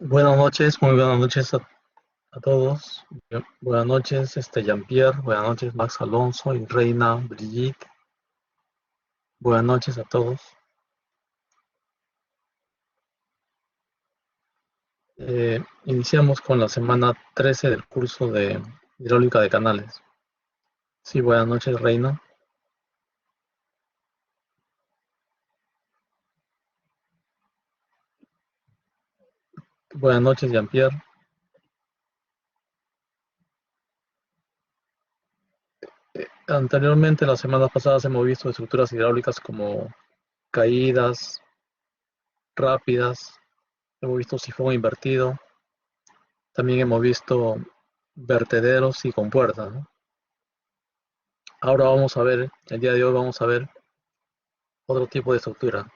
Buenas noches, muy buenas noches a todos. Buenas noches, Jean-Pierre. Buenas noches, Max Alonso y Reina Brigitte. Buenas noches a todos. Iniciamos con la semana 13 del curso de hidráulica de canales. Sí, buenas noches, Reina. Buenas noches, Jean-Pierre. Anteriormente, las semanas pasadas, hemos visto estructuras hidráulicas como caídas rápidas, hemos visto sifón invertido, también hemos visto vertederos y compuertas, ¿no? Ahora vamos a ver, el día de hoy vamos a ver otro tipo de estructura.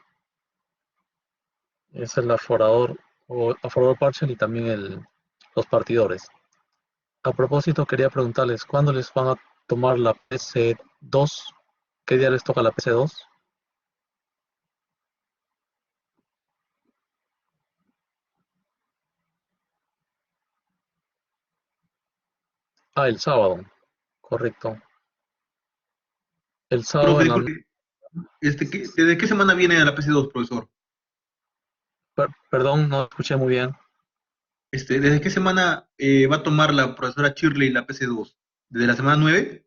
Es el aforador o aforador partial y también los partidores. A propósito, quería preguntarles, ¿cuándo les van a tomar la PC2? ¿Qué día les toca la PC2? Ah, el sábado, correcto. El sábado Profe, en la disculpe, ¿desde qué semana viene a la PC2, profesor? perdón, no escuché muy bien. ¿Desde qué semana va a tomar la profesora Shirley la PC2? ¿Desde la semana 9?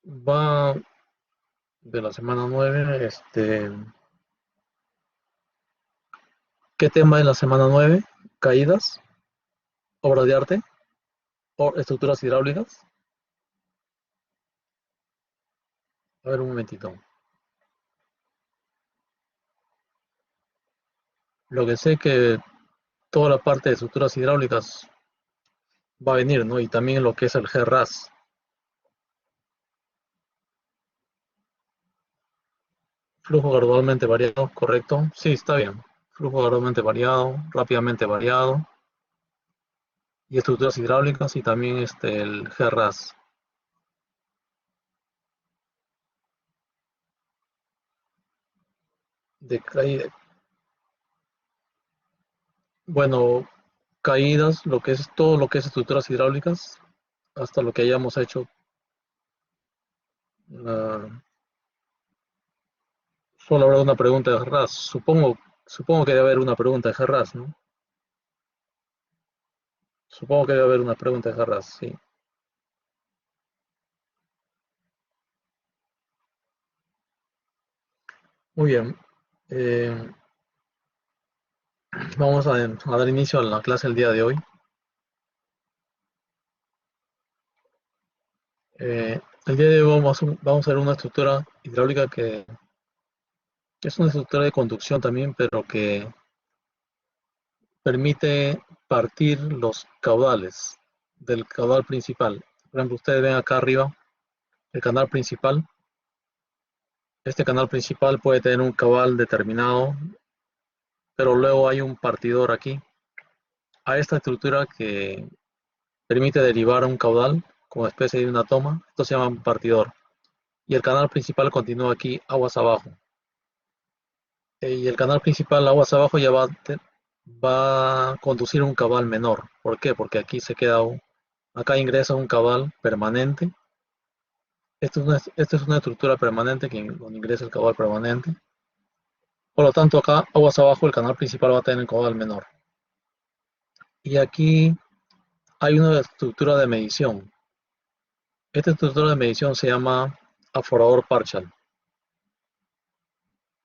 Va de la semana 9. ¿Qué tema es la semana 9? ¿Caídas? ¿Obras de arte? ¿O estructuras hidráulicas? A ver un momentito. Lo que sé que toda la parte de estructuras hidráulicas va a venir, ¿no? Y también lo que es el GRAS. Flujo gradualmente variado, correcto. Sí, está bien. Flujo gradualmente variado, rápidamente variado. Y estructuras hidráulicas y también el GRAS. De bueno, caídas, lo que es todo lo que es estructuras hidráulicas, hasta lo que hayamos hecho. ah, Solo habrá una pregunta de GRAS. Supongo que debe haber una pregunta de GRAS, ¿no? Supongo que debe haber una pregunta de GRAS, sí. Muy bien. Eh, Vamos a dar inicio a la clase el día de hoy. El día de hoy vamos a ver una estructura hidráulica que es una estructura de conducción también, pero que permite partir los caudales del caudal principal. Por ejemplo, ustedes ven acá arriba el canal principal. Este canal principal puede tener un caudal determinado, pero luego hay un partidor aquí. A esta estructura que permite derivar un caudal como especie de una toma, esto se llama un partidor. Y el canal principal continúa aquí aguas abajo. Y el canal principal aguas abajo ya va a conducir un cabal menor. ¿Por qué? Porque aquí acá ingresa un cabal permanente. Esta es una estructura permanente donde ingresa el cabal permanente. Por lo tanto, acá aguas abajo el canal principal va a tener un cabal menor. Y aquí hay una estructura de medición. Esta estructura de medición se llama aforador partial.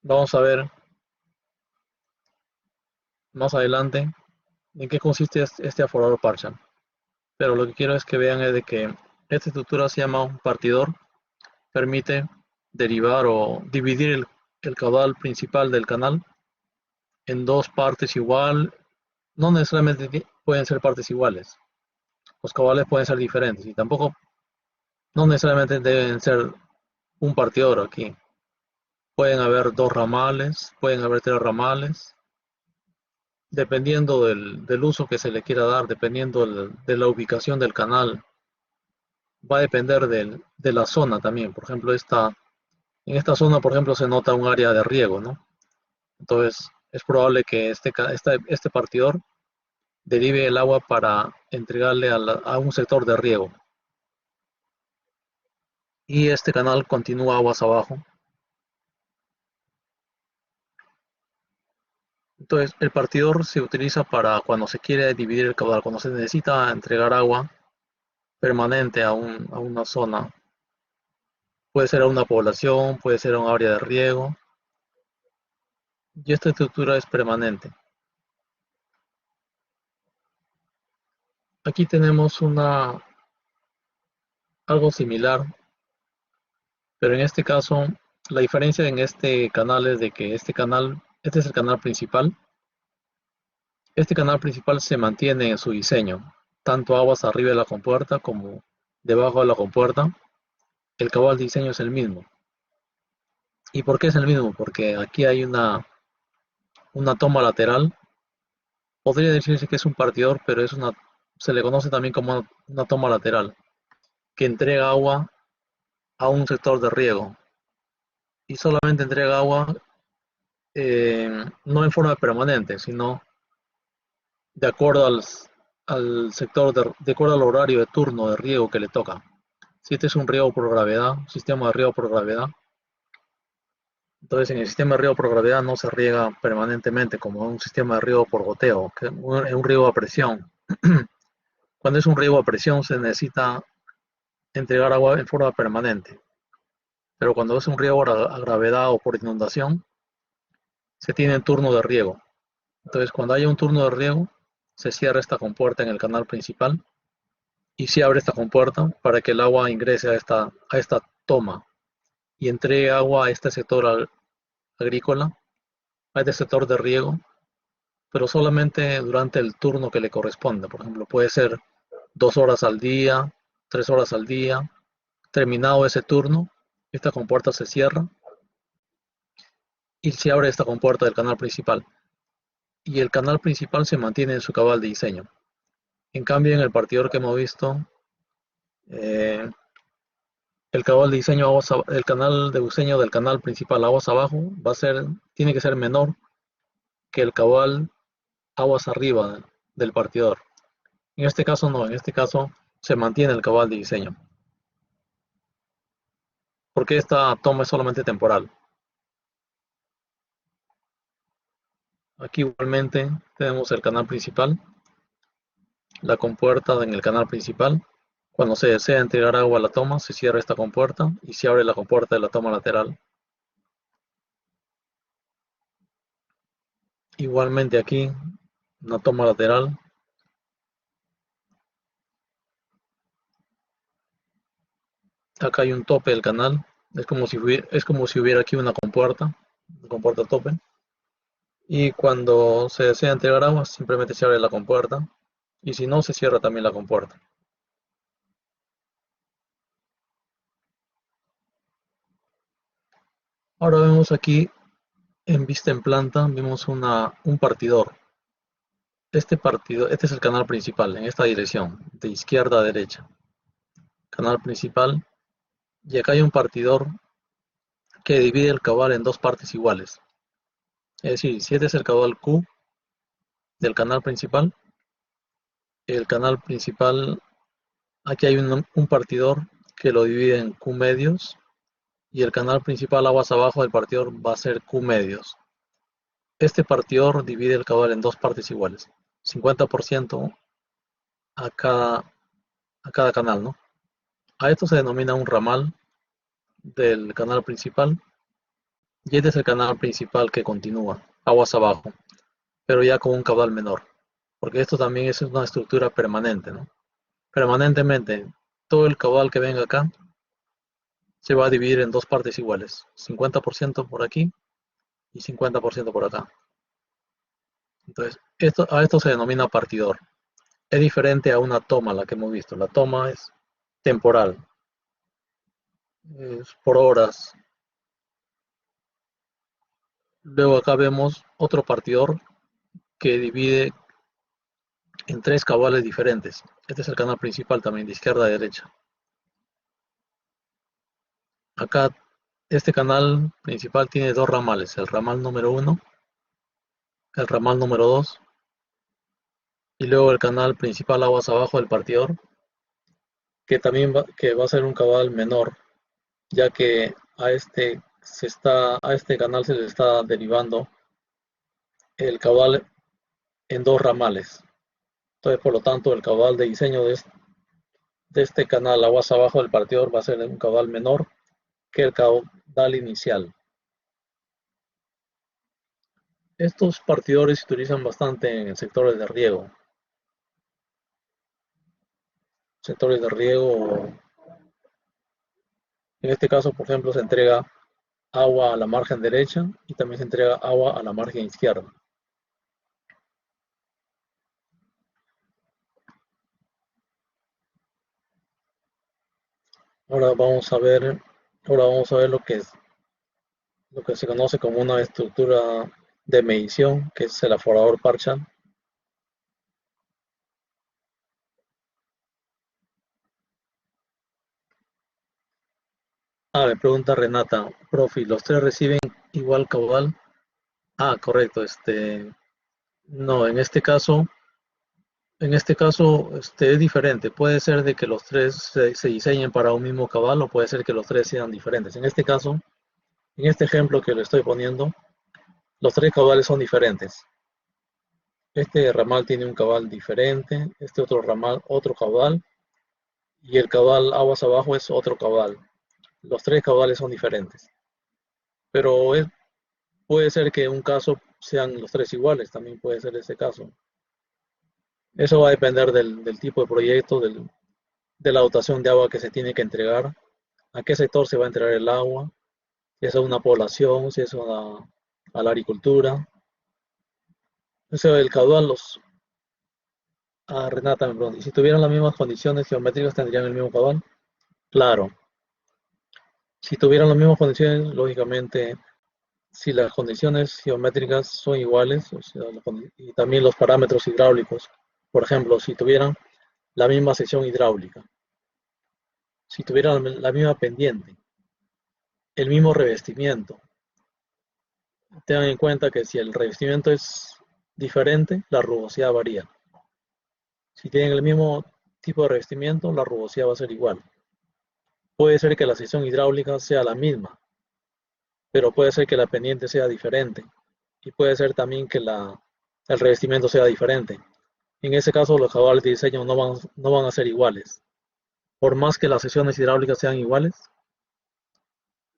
Vamos a ver más adelante en qué consiste este aforador partial. Pero lo que quiero es que vean es de que esta estructura se llama un partidor, permite derivar o dividir el caudal principal del canal en dos partes igual, no necesariamente pueden ser partes iguales, los caudales pueden ser diferentes y tampoco no necesariamente deben ser un partidor aquí. Pueden haber dos ramales, pueden haber tres ramales, dependiendo del uso que se le quiera dar, dependiendo de la ubicación del canal, va a depender de la zona también. Por ejemplo, en esta zona, por ejemplo, se nota un área de riego, ¿no? Entonces, es probable que este partidor derive el agua para entregarle a un sector de riego. Y este canal continúa aguas abajo. Entonces, el partidor se utiliza para cuando se quiere dividir el caudal, cuando se necesita entregar agua permanente a una zona. Puede ser a una población, puede ser a un área de riego. Y esta estructura es permanente. Aquí tenemos algo similar, pero en este caso, la diferencia en este canal es de que este es el canal principal. Este canal principal se mantiene en su diseño, tanto aguas arriba de la compuerta como debajo de la compuerta. El cabal de diseño es el mismo. ¿Y por qué es el mismo? Porque aquí hay una toma lateral. Podría decirse que es un partidor, pero se le conoce también como una toma lateral, que entrega agua a un sector de riego. Y solamente entrega agua no en forma permanente, sino de acuerdo al sector, de acuerdo al horario de turno de riego que le toca. Si este es un riego por gravedad, un sistema de riego por gravedad, entonces en el sistema de riego por gravedad no se riega permanentemente como un sistema de riego por goteo, que es un riego a presión. Cuando es un riego a presión se necesita entregar agua en forma permanente, pero cuando es un riego a gravedad o por inundación, se tiene turno de riego. Entonces cuando hay un turno de riego, se cierra esta compuerta en el canal principal y se abre esta compuerta para que el agua ingrese a esta toma y entregue agua a este sector agrícola, a este sector de riego, pero solamente durante el turno que le corresponde. Por ejemplo, puede ser 2 horas al día, 3 horas al día. Terminado ese turno, esta compuerta se cierra y se abre esta compuerta del canal principal. Y el canal principal se mantiene en su cabal de diseño. En cambio, en el partidor que hemos visto, eh, el cabal de diseño, el canal de diseño del canal principal aguas abajo tiene que ser menor que el cabal aguas arriba del partidor. En este caso no, en este caso se mantiene el cabal de diseño, porque esta toma es solamente temporal. Aquí igualmente tenemos el canal principal, la compuerta en el canal principal. Cuando se desea entregar agua a la toma, se cierra esta compuerta y se abre la compuerta de la toma lateral. Igualmente aquí, una toma lateral. Acá hay un tope del canal. Es como si hubiera aquí una compuerta tope. Y cuando se desea entregar agua, simplemente se abre la compuerta. Y si no, se cierra también la compuerta. Ahora vemos aquí, en vista en planta, vemos un partidor. Este es el canal principal, en esta dirección, de izquierda a derecha. Canal principal. Y acá hay un partidor que divide el cabal en dos partes iguales. Es decir, si este es el caudal Q del canal principal, el canal principal, aquí hay un partidor que lo divide en Q medios y el canal principal aguas abajo del partidor va a ser Q medios. Este partidor divide el caudal en dos partes iguales, 50% a cada canal, ¿no? A esto se denomina un ramal del canal principal y este es el canal principal que continúa, aguas abajo, pero ya con un caudal menor, porque esto también es una estructura permanente, ¿no? Permanentemente, todo el caudal que venga acá se va a dividir en dos partes iguales, 50% por aquí y 50% por acá. Entonces, a esto se denomina partidor. Es diferente a una toma, la que hemos visto. La toma es temporal, es por horas. Luego acá vemos otro partidor que divide en tres cabales diferentes. Este es el canal principal también, de izquierda a derecha. Acá, este canal principal tiene dos ramales. El ramal número 1 el ramal número 2 y luego el canal principal aguas abajo del partidor, que va a ser un cabal menor, ya que a este canal se le está derivando el cabal en dos ramales. Entonces, por lo tanto, el cabal de diseño de este canal aguas abajo del partidor va a ser un cabal menor que el caudal inicial. Estos partidores se utilizan bastante en sectores de riego. Sectores de riego, en este caso, por ejemplo, se entrega agua a la margen derecha y también se entrega agua a la margen izquierda. Ahora vamos a ver, ahora vamos a ver lo que se conoce como una estructura de medición, que es el aforador parcial. Me pregunta Renata, profe, ¿los tres reciben igual caudal? Correcto, no, es diferente. Puede ser de que los tres se diseñen para un mismo cabal o puede ser que los tres sean diferentes. En este caso, en este ejemplo que le estoy poniendo, los tres cabales son diferentes. Este ramal tiene un cabal diferente, este otro ramal otro cabal y el cabal aguas abajo es otro cabal. Los tres cabales son diferentes. Pero puede ser que en un caso sean los tres iguales, también puede ser ese caso. Eso va a depender del tipo de proyecto, de la dotación de agua que se tiene que entregar, a qué sector se va a entregar el agua, si es a una población, si es a la agricultura. Eso, el caudal, Renata me pregunta, ¿y si tuvieran las mismas condiciones geométricas tendrían el mismo caudal? Claro, si tuvieran las mismas condiciones, lógicamente, si las condiciones geométricas son iguales, o sea, y también los parámetros hidráulicos, por ejemplo, si tuvieran la misma sección hidráulica, si tuvieran la misma pendiente, el mismo revestimiento, tengan en cuenta que si el revestimiento es diferente, la rugosidad varía. Si tienen el mismo tipo de revestimiento, la rugosidad va a ser igual. Puede ser que la sección hidráulica sea la misma, pero puede ser que la pendiente sea diferente. Y puede ser también que el revestimiento sea diferente. En ese caso, los cabales de diseño no van a ser iguales. Por más que las secciones hidráulicas sean iguales,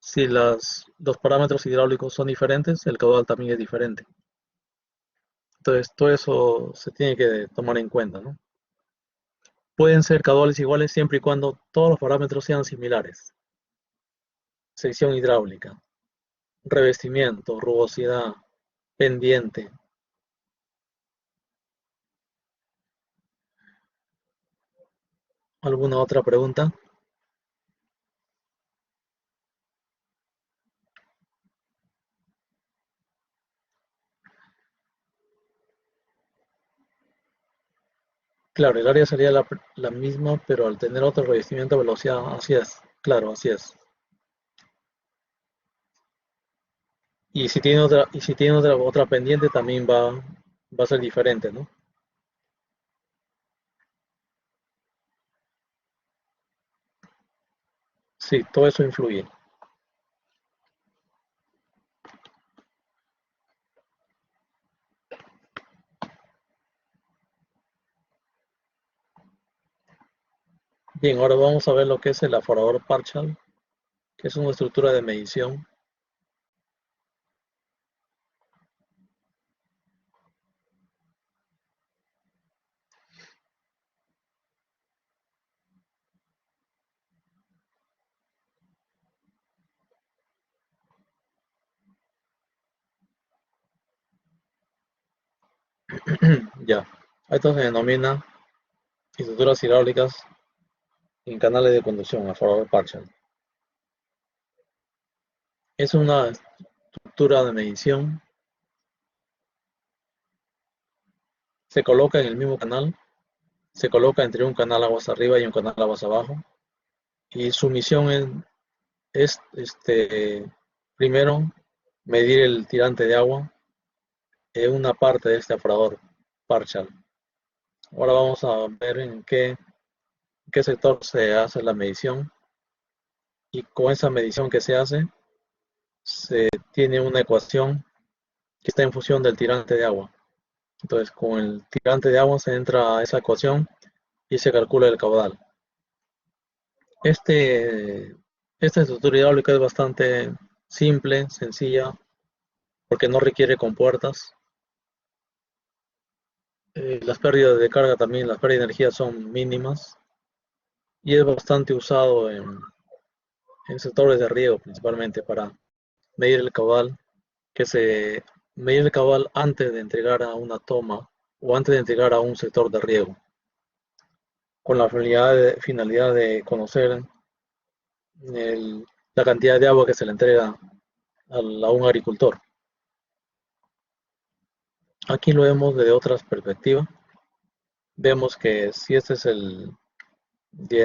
si los parámetros hidráulicos son diferentes, el caudal también es diferente. Entonces, todo eso se tiene que tomar en cuenta, ¿no? Pueden ser caudales iguales siempre y cuando todos los parámetros sean similares. Sección hidráulica, revestimiento, rugosidad, pendiente. ¿Alguna otra pregunta? Claro, el área sería la misma, pero al tener otro revestimiento de velocidad, así es. Claro, así es. Y si tiene otra pendiente, también va a ser diferente, ¿no? Sí, todo eso influye. Bien, ahora vamos a ver lo que es el aforador partial, que es una estructura de medición. Ya, esto se denomina estructuras hidráulicas en canales de conducción, aforador partial. Es una estructura de medición, se coloca en el mismo canal, se coloca entre un canal aguas arriba y un canal aguas abajo, y su misión es primero, medir el tirante de agua, una parte de este aforador partial. Ahora vamos a ver en qué sector se hace la medición, y con esa medición que se hace se tiene una ecuación que está en función del tirante de agua. Entonces, con el tirante de agua se entra a esa ecuación y se calcula el caudal. Este, esta estructura hidráulica es bastante simple, sencilla, porque no requiere compuertas. Las pérdidas de carga también, las pérdidas de energía son mínimas y es bastante usado en sectores de riego principalmente para medir el caudal, que se medir el caudal antes de entregar a una toma o antes de entregar a un sector de riego, con la finalidad de conocer la cantidad de agua que se le entrega a un agricultor. Aquí lo vemos de otras perspectivas. Vemos que si este es de,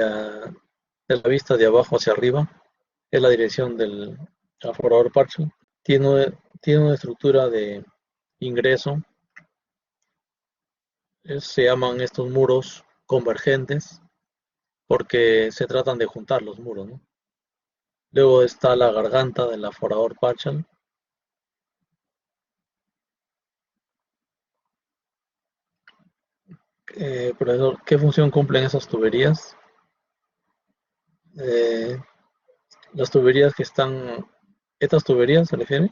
de la vista de abajo hacia arriba, es la dirección del aforador partial. Tiene una estructura de ingreso. Se llaman estos muros convergentes porque se tratan de juntar los muros, ¿no? Luego está la garganta del aforador partial. Profesor, ¿qué función cumplen esas tuberías? Eh, las tuberías que están, ¿estas tuberías se refiere?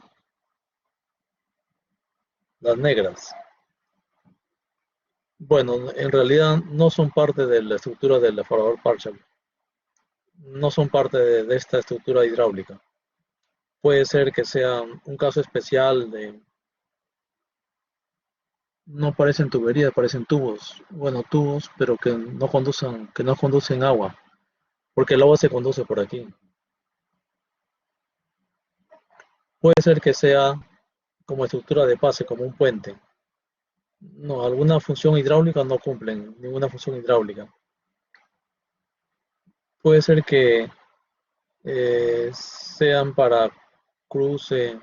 Las negras. Bueno, en realidad no son parte de la estructura del aforador partial. No son parte de esta estructura hidráulica. Puede ser que sea un caso especial de, no parecen tuberías, parecen tubos. Bueno, tubos, pero que no conducen agua, porque el agua se conduce por aquí. Puede ser que sea como estructura de pase, como un puente. No, alguna función hidráulica no cumplen, ninguna función hidráulica. Puede ser que sean para cruce,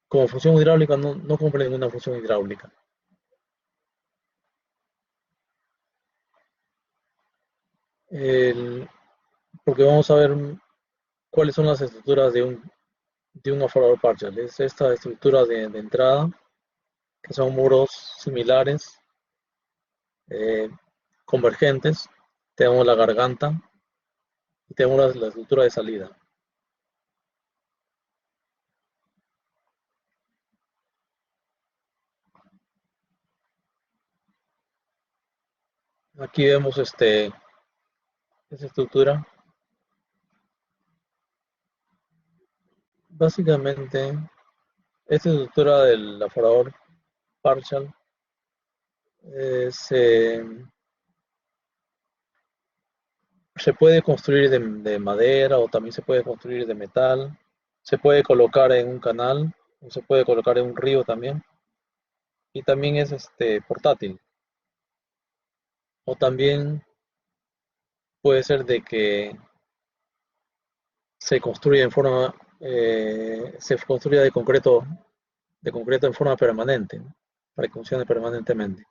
como función hidráulica no cumplen ninguna función hidráulica. El- Porque vamos a ver cuáles son las estructuras de un aforador partial. Es esta estructura de entrada, que son muros similares, eh, convergentes. Tenemos la garganta y tenemos la estructura de salida. Aquí vemos esta estructura. Básicamente, esta estructura del aforador partial eh, se, se puede construir de madera o también se puede construir de metal. Se puede colocar en un canal o se puede colocar en un río también. Y también es portátil. O también puede ser de que se construya se construya de concreto en forma permanente, ¿no? Para que funcione permanentemente.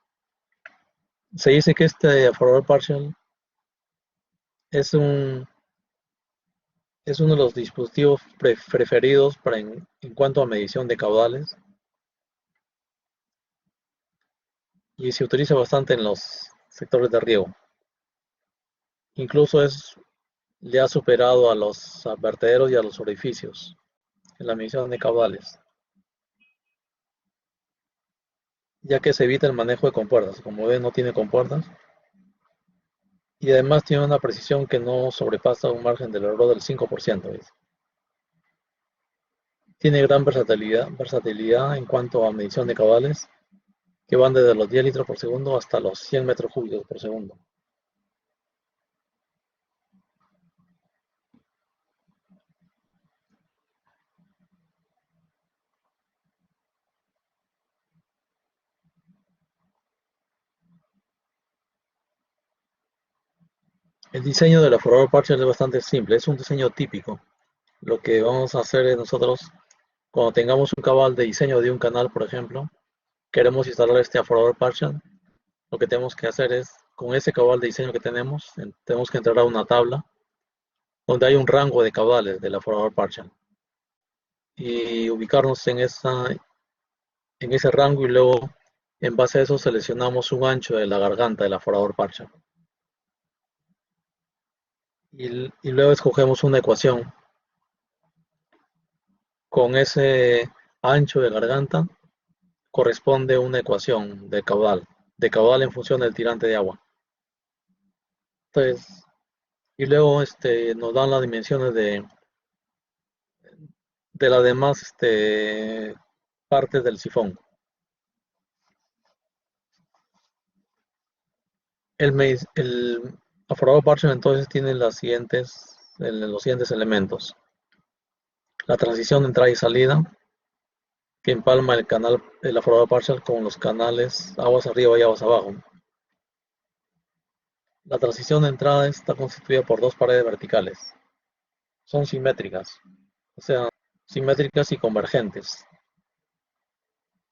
Se dice que este aforador partial es es uno de los dispositivos preferidos en cuanto a medición de caudales, y se utiliza bastante en los sectores de riego. Incluso le ha superado a los vertederos y a los orificios en la medición de caudales, ya que se evita el manejo de compuertas. Como ven, no tiene compuertas y además tiene una precisión que no sobrepasa un margen del error del 5%. ¿Ves? Tiene gran versatilidad en cuanto a medición de caudales, que van desde los 10 litros por segundo hasta los 100 metros cúbicos por segundo. El diseño del aforador partial es bastante simple, es un diseño típico. Lo que vamos a hacer es nosotros Cuando tengamos un cabal de diseño de un canal, por ejemplo, queremos instalar este aforador partial, lo que tenemos que hacer es, con ese cabal de diseño que tenemos, tenemos que entrar a una tabla donde hay un rango de caudales del aforador partial y ubicarnos en ese rango y luego en base a eso seleccionamos un ancho de la garganta del aforador partial y luego escogemos una ecuación con ese ancho de garganta corresponde una ecuación de caudal en función del tirante de agua. Entonces, y luego nos dan las dimensiones de las demás partes del sifón. El aforador partial entonces tiene los siguientes elementos. La transición de entrada y salida, que empalma el aforador partial con los canales aguas arriba y aguas abajo. La transición de entrada está constituida por dos paredes verticales. Son simétricas, o sea, simétricas y convergentes,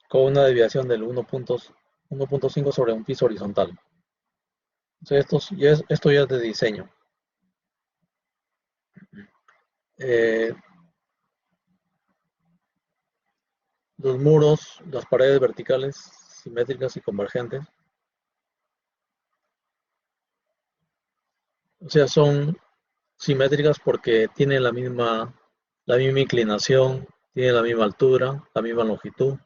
con una desviación del 1.5 sobre un piso horizontal. O sea, esto ya es de diseño. Eh, los muros, las paredes verticales, simétricas y convergentes, o sea, son simétricas porque tienen la misma inclinación, tienen la misma altura, la misma longitud,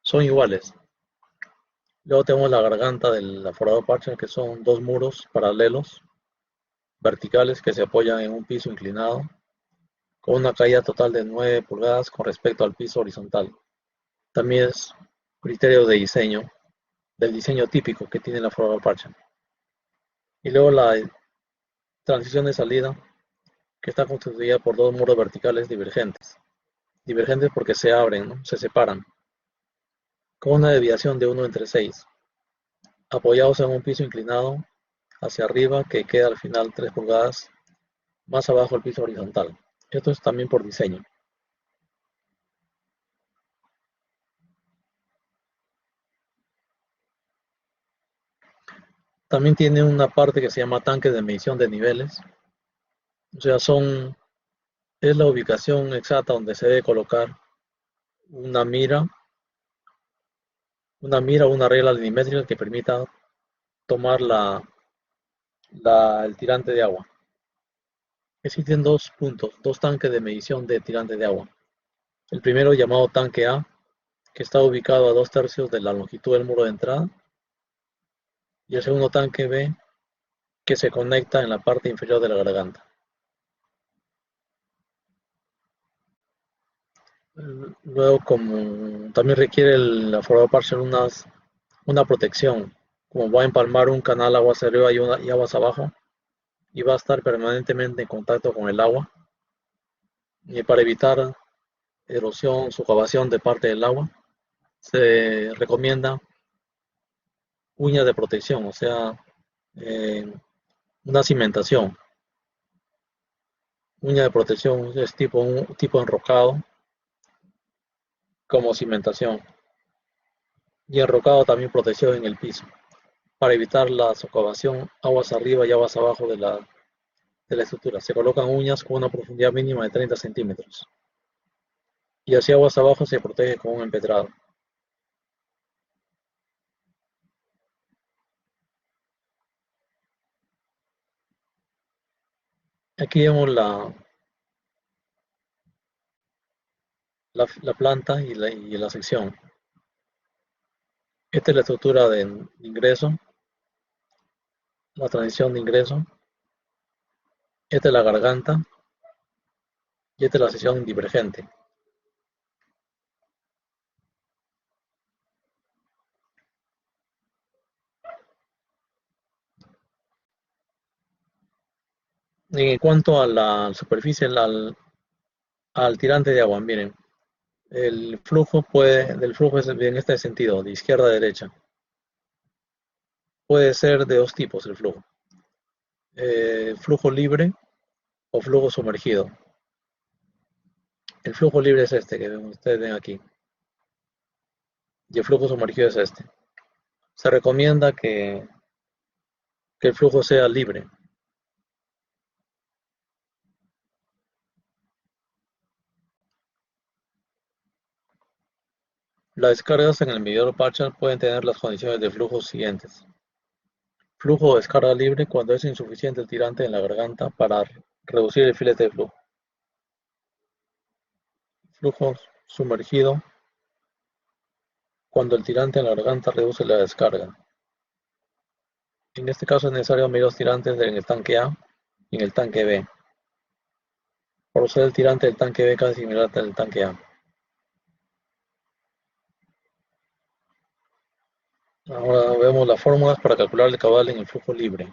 son iguales. Luego tenemos la garganta del aforador partial, que son dos muros paralelos, verticales, que se apoyan en un piso inclinado, con una caída total de 9 pulgadas con respecto al piso horizontal. También es criterio de diseño, del diseño típico que tiene la aforador partial. Y luego la transición de salida, que está constituida por dos muros verticales divergentes. Divergentes porque se abren, ¿no? Se separan, con una desviación de 1 entre 6, apoyados en un piso inclinado hacia arriba que queda al final 3 pulgadas más abajo del piso horizontal. Esto es también por diseño. También tiene una parte que se llama tanque de medición de niveles. O sea, es la ubicación exacta donde se debe colocar una mira, o una regla milimétrica que permita tomar el tirante de agua. Existen dos puntos, dos tanques de medición de tirante de agua. El primero llamado tanque A, que está ubicado a 2/3 de la longitud del muro de entrada, y el segundo tanque B, que se conecta en la parte inferior de la garganta. Luego, como también requiere el aforador partial una protección, como va a empalmar un canal aguas arriba y aguas abajo, y va a estar permanentemente en contacto con el agua, y para evitar erosión, socavación de parte del agua, se recomienda uñas de protección, o sea, eh, una cimentación. Uña de protección es un tipo enrocado como cimentación, y enrocado también protección en el piso, para evitar la socavación aguas arriba y aguas abajo de la estructura. Se colocan uñas con una profundidad mínima de 30 centímetros, y hacia aguas abajo se protege con un empedrado. Aquí vemos la planta y la sección. Esta es la estructura de ingreso, la transición de ingreso. Esta es la garganta y esta es la sección divergente. En cuanto a la superficie, al tirante de agua, miren, del flujo es en este sentido, de izquierda a derecha. Puede ser de dos tipos el flujo. Flujo libre o flujo sumergido. El flujo libre es este que ustedes ven aquí. Y el flujo sumergido es este. Se recomienda que el flujo sea libre. Las descargas en el medidor partial pueden tener las condiciones de flujo siguientes. Flujo o descarga libre cuando es insuficiente el tirante en la garganta para reducir el filete de flujo. Flujo sumergido cuando el tirante en la garganta reduce la descarga. En este caso es necesario medir los tirantes en el tanque A y en el tanque B. Por ser el tirante del tanque B casi similar al del tanque A. Ahora vemos las fórmulas para calcular el caudal en el flujo libre.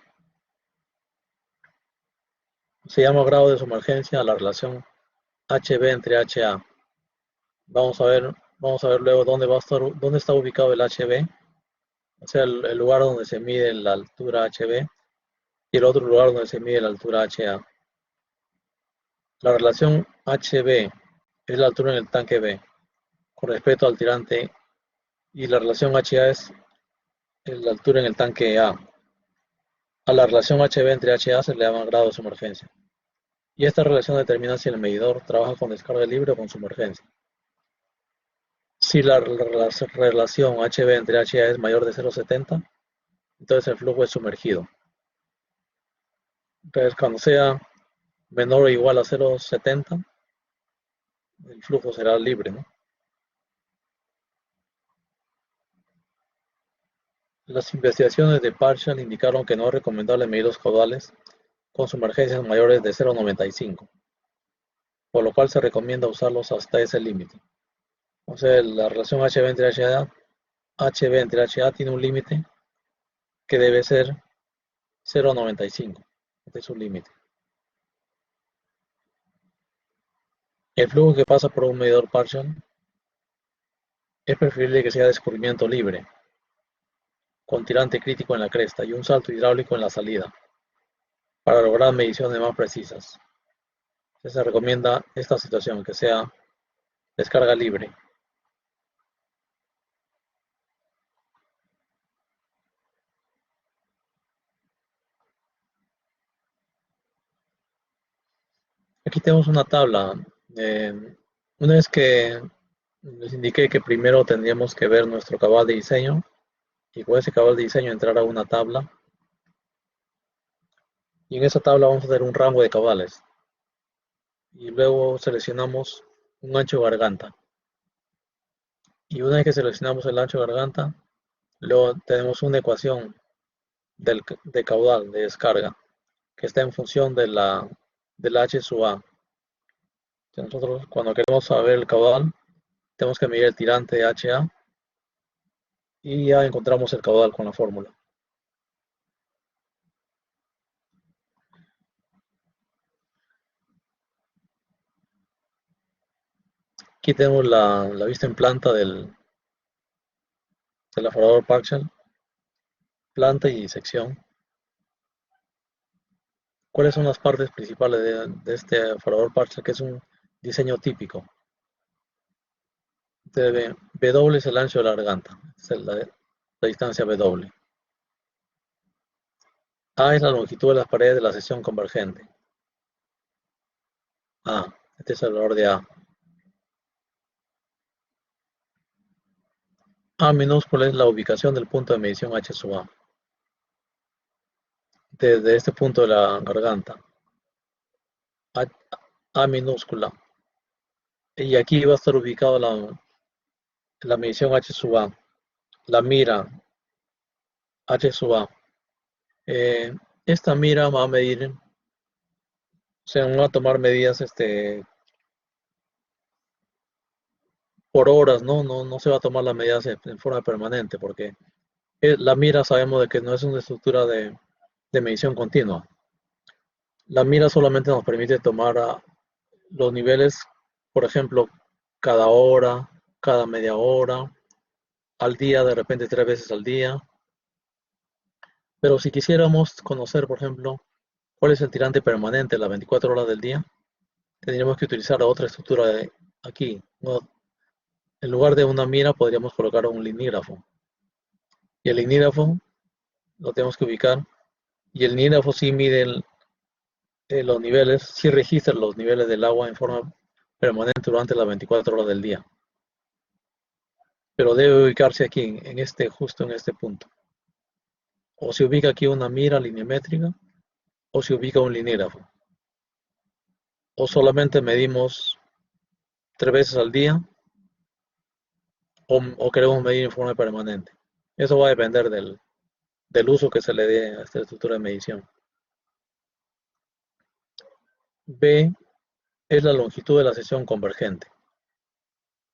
Se llama grado de sumergencia a la relación HB entre HA. Vamos a ver luego dónde está ubicado el HB, o sea, el lugar donde se mide la altura HB y el otro lugar donde se mide la altura HA. La relación HB es la altura en el tanque B con respecto al tirante y la relación HA es la altura en el tanque A. A la relación HB entre HA se le llama grado de sumergencia. Y esta relación determina si el medidor trabaja con descarga libre o con sumergencia. Si la relación HB entre HA es mayor de 0,70, entonces el flujo es sumergido. Entonces cuando sea menor o igual a 0,70, el flujo será libre, ¿no? Las investigaciones de Partial indicaron que no es recomendable medir los caudales con sumergencias mayores de 0,95, por lo cual se recomienda usarlos hasta ese límite. O sea, la relación HB entre HA tiene un límite que debe ser 0,95. Este es su límite. El flujo que pasa por un medidor Partial es preferible que sea de escurrimiento libre, con tirante crítico en la cresta y un salto hidráulico en la salida, para lograr mediciones más precisas. Se recomienda esta situación, que sea descarga libre. Aquí tenemos una tabla. Una vez que les indiqué que primero tendríamos que ver nuestro cabal de diseño y con ese cabal de diseño entrar a una tabla. Y en esa tabla vamos a tener un rango de cabales. Y luego seleccionamos un ancho de garganta. Y una vez que seleccionamos el ancho de garganta, luego tenemos una ecuación de caudal, de descarga, que está en función del H sub A. Nosotros cuando queremos saber el caudal, tenemos que medir el tirante de HA y ya encontramos el caudal con la fórmula. Aquí tenemos la vista en planta del aforador partial, planta y sección. ¿Cuáles son las partes principales de este aforador partial, que es un diseño típico? W es el ancho de la garganta, es la distancia W. A es la longitud de las paredes de la sección convergente. A, este es el valor de A. A minúscula es la ubicación del punto de medición H sub A. Desde este punto de la garganta. A minúscula. Y aquí va a estar ubicado la medición H sub A. La mira H sub A. Esta mira va a medir, o sea, va a tomar medidas por horas, ¿no? No se va a tomar las medidas en forma permanente, porque la mira sabemos de que no es una estructura de medición continua. La mira solamente nos permite tomar los niveles, por ejemplo, cada hora, cada media hora, al día, de repente 3 veces al día. Pero si quisiéramos conocer, por ejemplo, cuál es el tirante permanente las 24 horas del día, tendríamos que utilizar otra estructura aquí. En lugar de una mira podríamos colocar un linígrafo. Y el linígrafo lo tenemos que ubicar. Y el linígrafo sí mide los niveles, sí registra los niveles del agua en forma permanente durante las 24 horas del día. Pero debe ubicarse aquí, justo en este punto. O se ubica aquí una mira lineométrica, o se ubica un linígrafo. O solamente medimos 3 veces al día, o queremos medir en forma permanente. Eso va a depender del uso que se le dé a esta estructura de medición. B es la longitud de la sección convergente.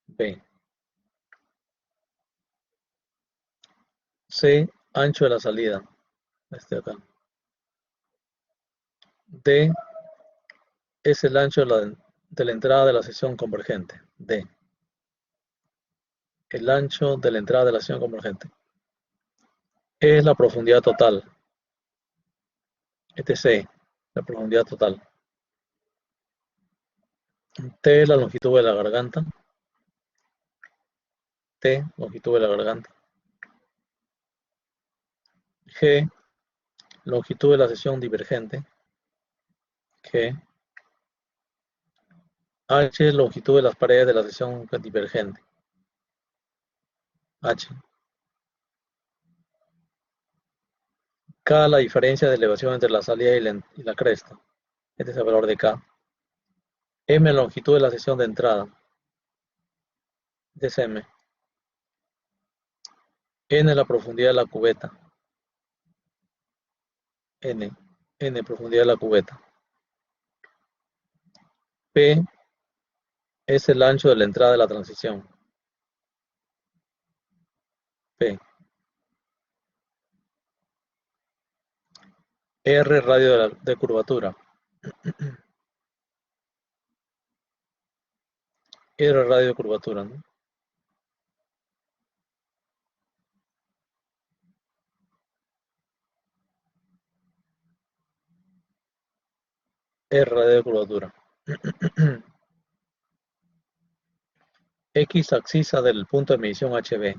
B. C, ancho de la salida. Este acá. D es el ancho de la entrada de la sección convergente. D. El ancho de la entrada de la sección convergente. E es la profundidad total. Este C, la profundidad total. T es la longitud de la garganta. T, longitud de la garganta. G, longitud de la sección divergente. G. H, longitud de las paredes de la sección divergente. H. K, la diferencia de elevación entre la salida y la cresta. Este es el valor de K. M, longitud de la sección de entrada. Este es M. N, la profundidad de la cubeta. N, profundidad de la cubeta. P es el ancho de la entrada de la transición. P. R, radio de curvatura. R, radio de curvatura, ¿no? R, radio de curvatura. X, axisa del punto de medición HB.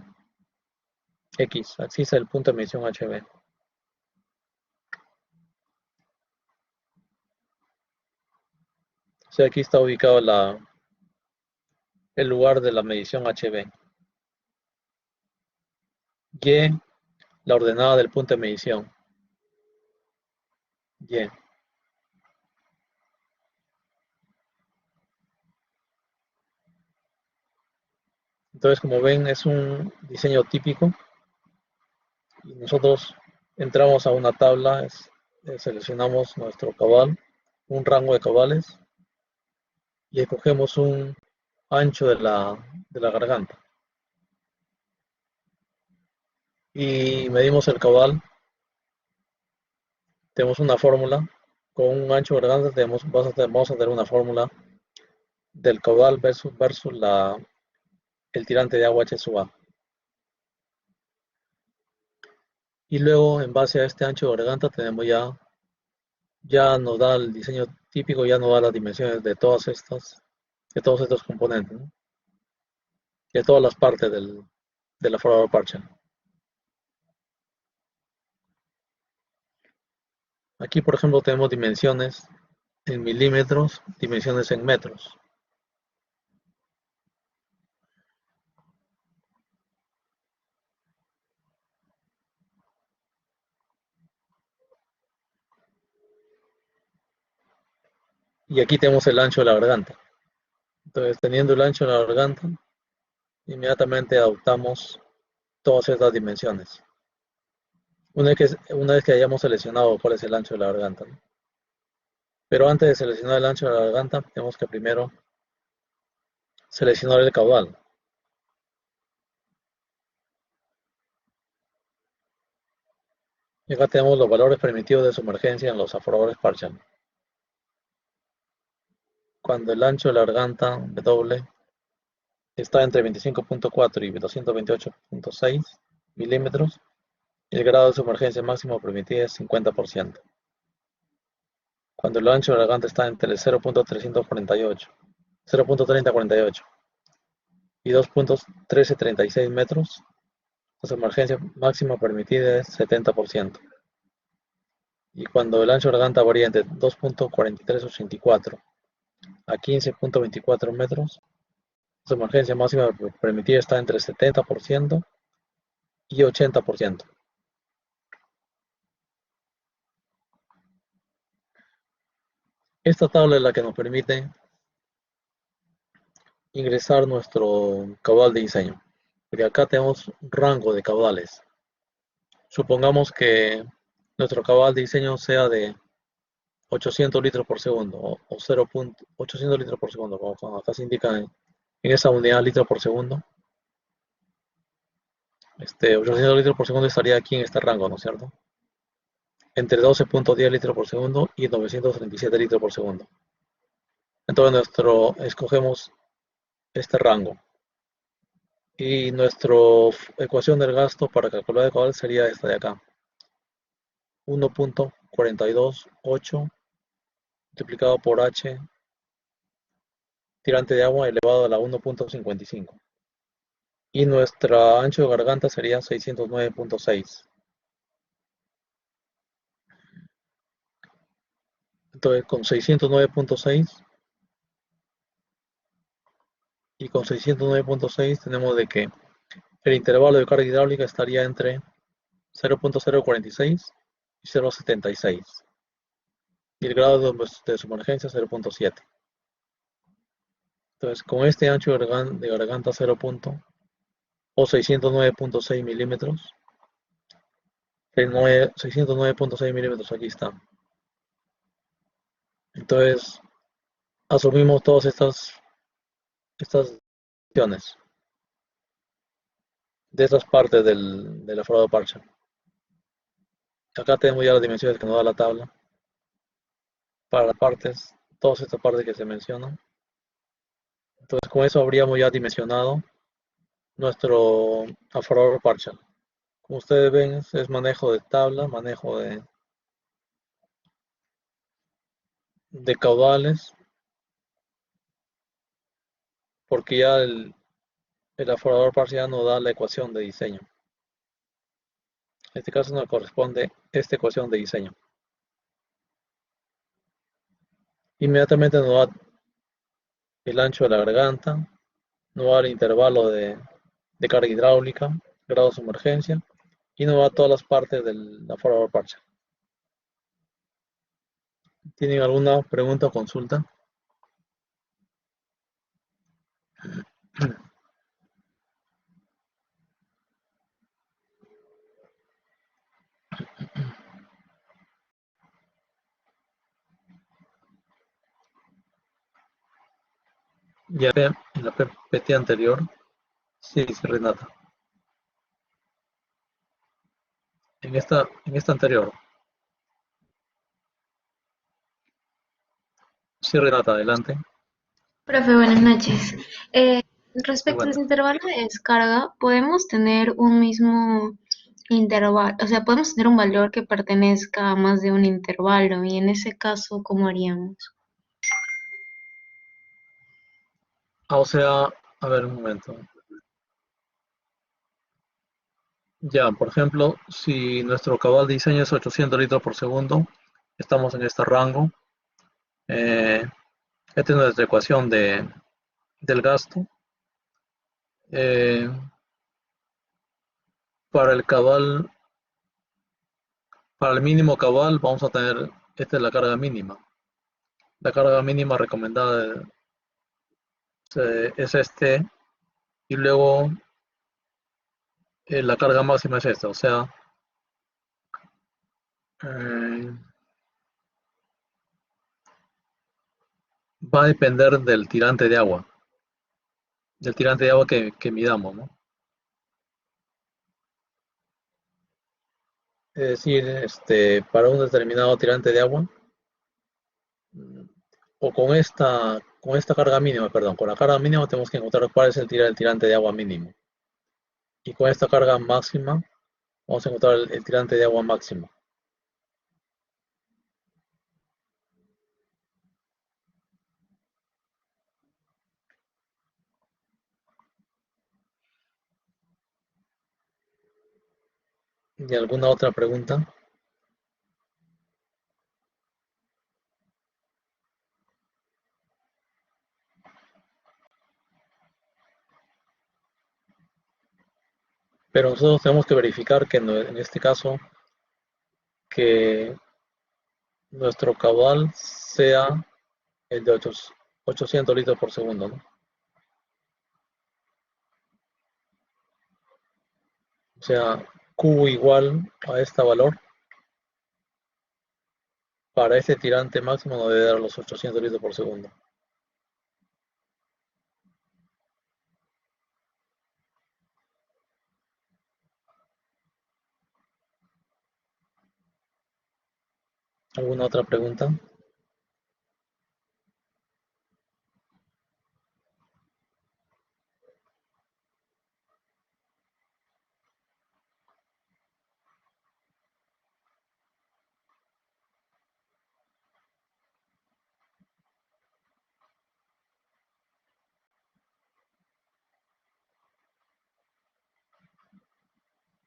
X, axisa del punto de medición HB. O sea, aquí está ubicado el lugar de la medición HB. Y, la ordenada del punto de medición. Y. Entonces, como ven, es un diseño típico. Y nosotros entramos a una tabla, seleccionamos nuestro cabal, un rango de cabales, y escogemos un ancho de la garganta. Y medimos el cabal. Tenemos una fórmula. Con un ancho de garganta vamos a tener una fórmula del caudal versus el tirante de agua H sub A. Y luego, en base a este ancho de garganta, tenemos ya nos da el diseño típico, ya nos da las dimensiones de todos estos componentes, ¿no? De todas las partes de la forward partial. Aquí, por ejemplo, tenemos dimensiones en milímetros, dimensiones en metros. Y aquí tenemos el ancho de la garganta. Entonces, teniendo el ancho de la garganta, inmediatamente adoptamos todas estas dimensiones. Una vez que hayamos seleccionado cuál es el ancho de la garganta, ¿no? Pero antes de seleccionar el ancho de la garganta, tenemos que primero seleccionar el caudal. Y acá tenemos los valores permitidos de sumergencia en los aforadores parcial. Cuando el ancho de la garganta W está entre 25.4 y 228.6 milímetros, el grado de sumergencia máximo permitido es 50%. cuando el ancho de la garganta está entre 0.348, 0.3048 y 2.1336 metros, la submergencia máxima permitida es 70%. Y cuando el ancho de la garganta varía entre 2.4384 a 15.24 metros, la submergencia máxima permitida está entre 70% y 80%. Esta tabla es la que nos permite ingresar nuestro caudal de diseño, porque acá tenemos un rango de caudales. Supongamos que nuestro caudal de diseño sea de 800 litros por segundo o 0.800 litros por segundo, como acá se indica en esa unidad litros por segundo. 800 litros por segundo estaría aquí en este rango, ¿no es cierto? Entre 12.10 litros por segundo y 937 litros por segundo. Entonces escogemos este rango. Y nuestra ecuación del gasto para calcular el caudal sería esta de acá. 1.428 multiplicado por H tirante de agua elevado a la 1.55. Y nuestro ancho de garganta sería 609.6. Entonces con 609.6 y con 609.6 tenemos de que el intervalo de carga hidráulica estaría entre 0.046 y 0.76 y el grado de submergencia 0.7. Entonces con este ancho de garganta 0. O 609.6 milímetros, 609.6 milímetros, aquí está. Entonces asumimos todas estas opciones de estas partes del aforado parcial. Acá tenemos ya las dimensiones que nos da la tabla para las partes, todas estas partes que se mencionan. Entonces con eso habríamos ya dimensionado nuestro aforado parcial. Como ustedes ven, es manejo de tabla, manejo de caudales, porque ya el aforador parcial nos da la ecuación de diseño. En este caso nos corresponde esta ecuación de diseño. Inmediatamente nos da el ancho de la garganta, nos da el intervalo de carga hidráulica, grado de sumergencia y nos da todas las partes del aforador parcial. ¿Tienen alguna pregunta o consulta? Ya en la PPT anterior, sí, dice Renata. En esta anterior, sí, Renata, adelante. Profe, buenas noches. Muy Respecto a buenas. ese intervalo de descarga, podemos tener un mismo intervalo, o sea, podemos tener un valor que pertenezca a más de un intervalo y en ese caso, ¿cómo haríamos? O sea, a ver un momento. Ya, por ejemplo, si nuestro caudal de diseño es 800 litros por segundo, estamos en este rango. Eh, Esta es nuestra ecuación del gasto. Eh, para el caudal, para el mínimo caudal, vamos a tener, esta es la carga mínima. La carga mínima recomendada es este, y luego la carga máxima es esta. O sea, eh, va a depender del tirante de agua que midamos, ¿no? Es decir, para un determinado tirante de agua, o con esta carga mínima, perdón, con la carga mínima tenemos que encontrar cuál es el tirante de agua mínimo. Y con esta carga máxima vamos a encontrar el tirante de agua máximo. ¿Y alguna otra pregunta? Pero nosotros tenemos que verificar que en este caso que nuestro caudal sea el de 800 litros por segundo, ¿no? O sea, Q igual a este valor, para ese tirante máximo no debe dar los 800 litros por segundo. ¿Alguna otra pregunta?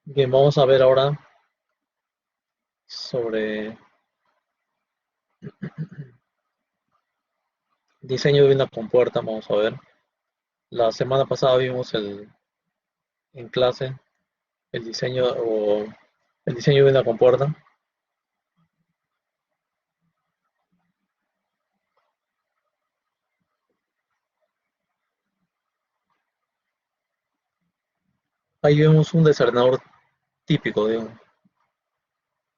Bien, vamos a ver ahora sobre diseño de una compuerta. Vamos a ver. La semana pasada vimos en clase el diseño de una compuerta. Ahí vemos un desarenador típico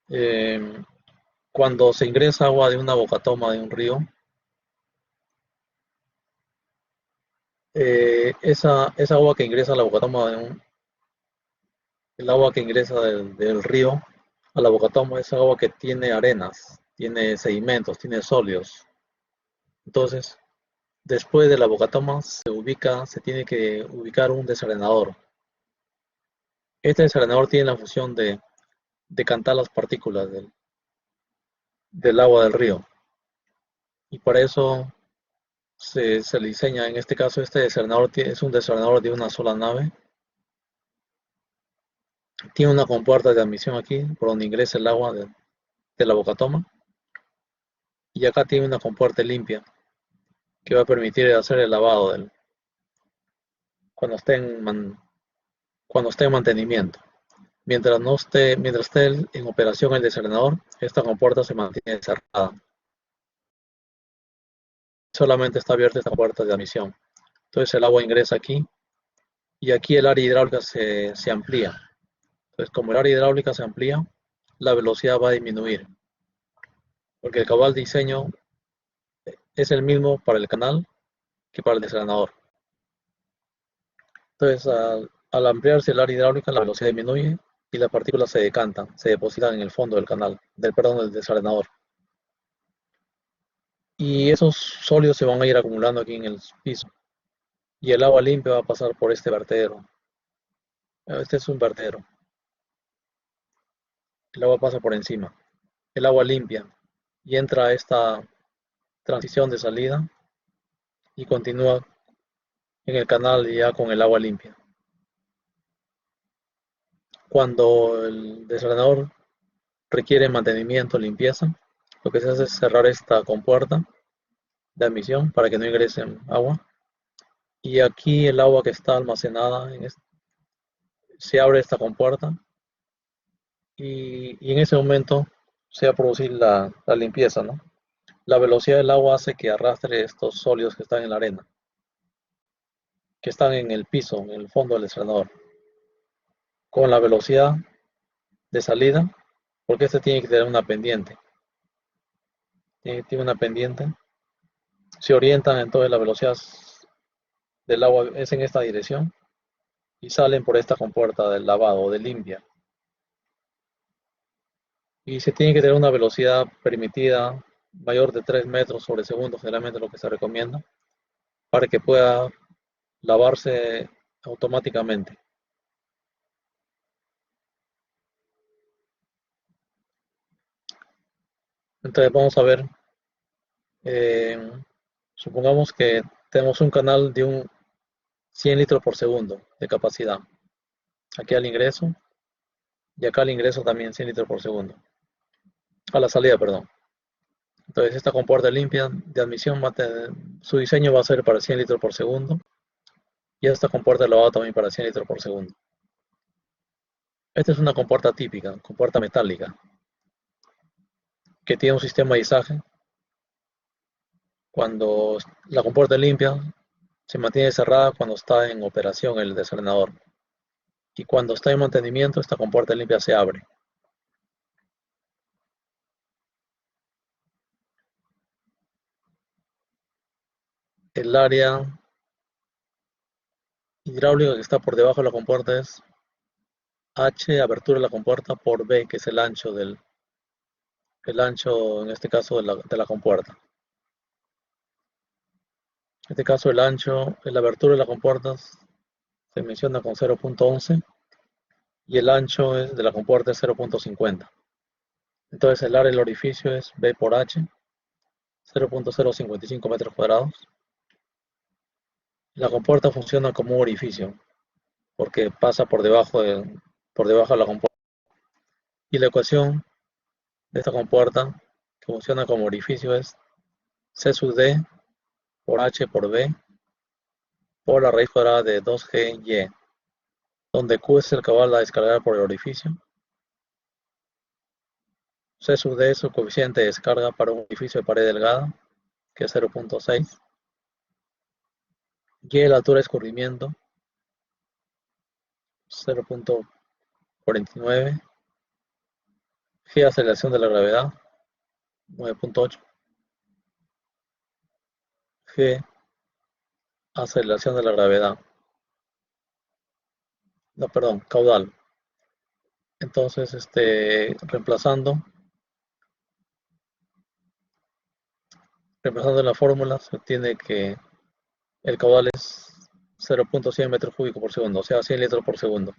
eh, cuando se ingresa agua de una bocatoma de un río. Esa agua que ingresa a la bocatoma el agua que ingresa del río a la bocatoma es agua que tiene arenas, tiene sedimentos, tiene sólidos. Entonces, después de la bocatoma se tiene que ubicar un desarenador. Este desarenador tiene la función de decantar las partículas del agua del río. Y para eso se le diseña, en este caso, este desarenador es un desarenador de una sola nave. Tiene una compuerta de admisión aquí, por donde ingresa el agua de la bocatoma. Y acá tiene una compuerta limpia, que va a permitir hacer el lavado cuando cuando esté en mantenimiento. Mientras esté en operación el desarenador, esta compuerta se mantiene cerrada. Solamente está abierta esta puerta de admisión. Entonces el agua ingresa aquí y aquí el área hidráulica se amplía. Entonces, como el área hidráulica se amplía, la velocidad va a disminuir, porque el cabal diseño es el mismo para el canal que para el desarenador. Entonces, al ampliarse el área hidráulica, la velocidad disminuye y las partículas se decantan, se depositan en el fondo del canal, del desarenador. Y esos sólidos se van a ir acumulando aquí en el piso. Y el agua limpia va a pasar por este vertedero. Este es un vertedero. El agua pasa por encima. El agua limpia y entra a esta transición de salida y continúa en el canal ya con el agua limpia. Cuando el desalenador requiere mantenimiento, limpieza, lo que se hace es cerrar esta compuerta de admisión para que no ingrese agua. Y aquí el agua que está almacenada se abre esta compuerta y en ese momento se va a producir la limpieza, ¿no? La velocidad del agua hace que arrastre estos sólidos que están en la arena, que están en el piso, en el fondo del desalenador, con la velocidad de salida, porque este tiene que tener una pendiente. Tiene una pendiente. Se orientan entonces la velocidad del agua es en esta dirección y salen por esta compuerta del lavado o de limpia. Y se tiene que tener una velocidad permitida mayor de 3 metros sobre segundo, generalmente lo que se recomienda, para que pueda lavarse automáticamente. Entonces vamos a ver, eh, supongamos que tenemos un canal de un 100 litros por segundo de capacidad. Aquí al ingreso y acá el ingreso también 100 litros por segundo. A la salida, perdón. Entonces esta compuerta limpia de admisión su diseño va a ser para 100 litros por segundo y esta compuerta lo va también para 100 litros por segundo. Esta es una compuerta típica, compuerta metálica, que tiene un sistema de izaje. Cuando la compuerta es limpia, se mantiene cerrada cuando está en operación el desalenador. Y cuando está en mantenimiento, esta compuerta limpia se abre. El área hidráulica que está por debajo de la compuerta es H, abertura de la compuerta, por B, que es el ancho en este caso de la compuerta. En este caso el ancho, la abertura de la compuerta se menciona con 0.11 y el ancho de la compuerta es 0.50. Entonces el área del orificio es B por H, 0.055 metros cuadrados. La compuerta funciona como un orificio porque pasa por debajo de la compuerta. Y la ecuación de esta compuerta que funciona como orificio es C sub D por H por B por la raíz cuadrada de 2GY, donde Q es el cabal a descargar por el orificio. C sub D es su coeficiente de descarga para un orificio de pared delgada, que es 0.6. Y la altura de escurrimiento, 0.49. G aceleración de la gravedad, 9.8. G aceleración de la gravedad. No, perdón, caudal. Entonces, reemplazando la fórmula, se obtiene que el caudal es 0.100 metros cúbicos por segundo, o sea, 100 litros por segundo.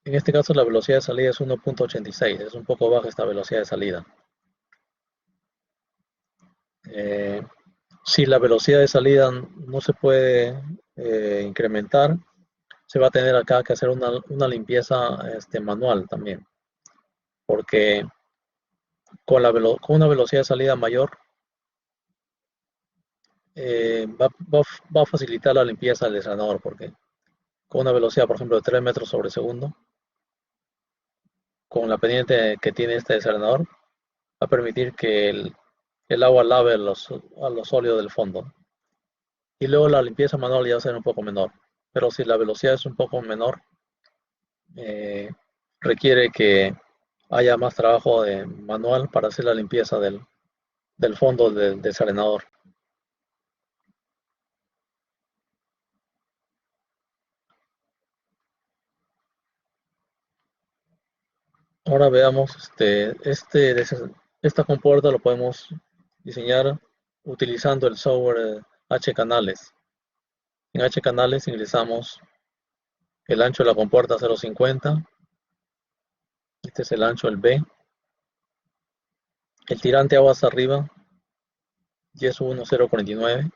En este caso, la velocidad de salida es 1.86, es un poco baja esta velocidad de salida. Si la velocidad de salida no se puede incrementar, se va a tener acá que hacer una limpieza manual también, porque con una velocidad de salida mayor va a facilitar la limpieza del desalenador, porque con una velocidad, por ejemplo, de 3 metros sobre segundo, con la pendiente que tiene este desalenador, va a permitir que el agua lave a los sólidos del fondo. Y luego la limpieza manual ya va a ser un poco menor. Pero si la velocidad es un poco menor, eh, requiere que haya más trabajo manual para hacer la limpieza del fondo del desalenador. Ahora veamos, esta compuerta lo podemos diseñar utilizando el software H canales. En H canales ingresamos el ancho de la compuerta 0.50, este es el ancho del B, el tirante aguas arriba y es 1.049,